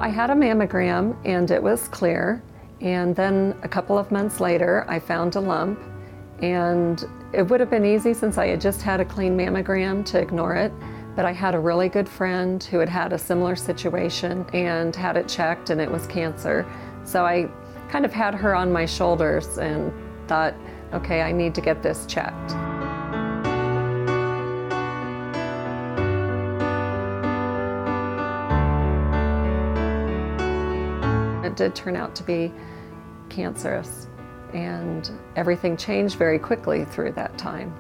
I had a mammogram and it was clear, and then a couple of months later I found a lump, and it would have been easy since I had just had a clean mammogram to ignore it, but I had a really good friend who had had a similar situation and had it checked and it was cancer. So I kind of had her on my shoulders and thought, okay, I need to get this checked. It did turn out to be cancerous, and everything changed very quickly through that time.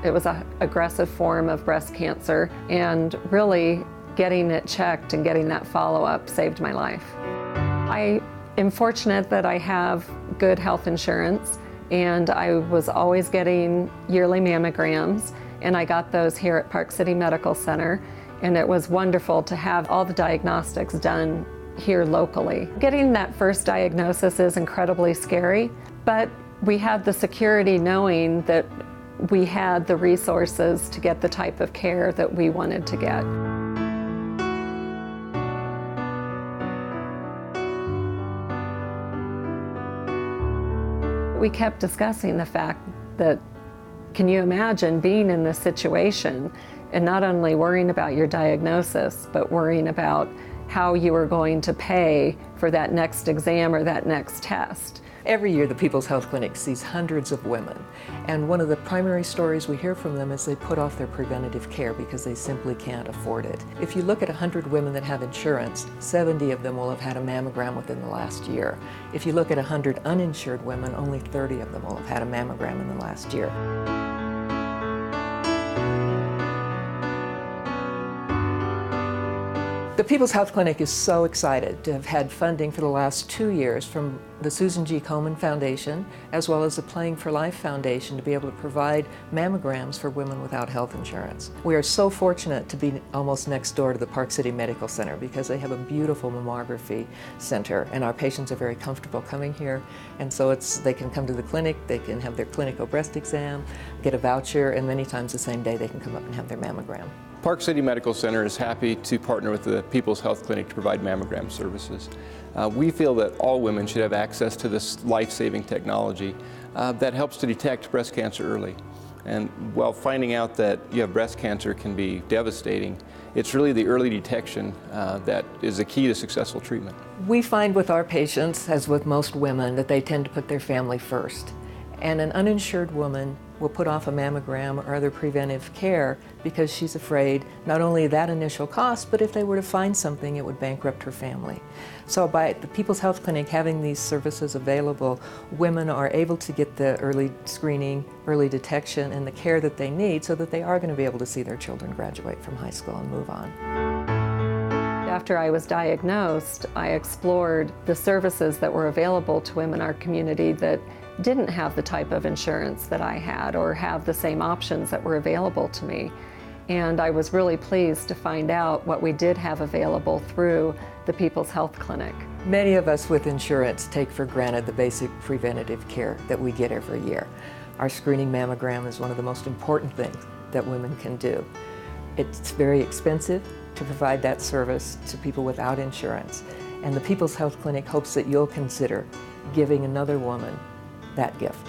It was an aggressive form of breast cancer, and really getting it checked and getting that follow-up saved my life. I am fortunate that I have good health insurance, and I was always getting yearly mammograms, and I got those here at Park City Medical Center, and it was wonderful to have all the diagnostics done here locally. Getting that first diagnosis is incredibly scary, but we had the security knowing that we had the resources to get the type of care that we wanted to get. We kept discussing the fact that, can you imagine being in this situation and not only worrying about your diagnosis, but worrying about how you were going to pay for that next exam or that next test. Every year the People's Health Clinic sees hundreds of women, and one of the primary stories we hear from them is they put off their preventative care because they simply can't afford it. If you look at 100 women that have insurance, 70 of them will have had a mammogram within the last year. If you look at 100 uninsured women, only 30 of them will have had a mammogram in the last year. The People's Health Clinic is so excited to have had funding for the last 2 years from the Susan G. Komen Foundation, as well as the Playing for Life Foundation, to be able to provide mammograms for women without health insurance. We are so fortunate to be almost next door to the Park City Medical Center because they have a beautiful mammography center, and our patients are very comfortable coming here, and so they can come to the clinic, they can have their clinical breast exam, get a voucher, and many times the same day they can come up and have their mammogram. Park City Medical Center is happy to partner with the People's Health Clinic to provide mammogram services. We feel that all women should have access to this life-saving technology that helps to detect breast cancer early. And while finding out that you have breast cancer can be devastating, it's really the early detection that is the key to successful treatment. We find with our patients, as with most women, that they tend to put their family first. And an uninsured woman will put off a mammogram or other preventive care because she's afraid not only that initial cost, but if they were to find something, it would bankrupt her family. So by the People's Health Clinic having these services available, women are able to get the early screening, early detection, and the care that they need so that they are going to be able to see their children graduate from high school and move on. After I was diagnosed, I explored the services that were available to women in our community that didn't have the type of insurance that I had or have the same options that were available to me. And I was really pleased to find out what we did have available through the People's Health Clinic. Many of us with insurance take for granted the basic preventative care that we get every year. Our screening mammogram is one of the most important things that women can do. It's very expensive to provide that service to people without insurance, and the People's Health Clinic hopes that you'll consider giving another woman that gift.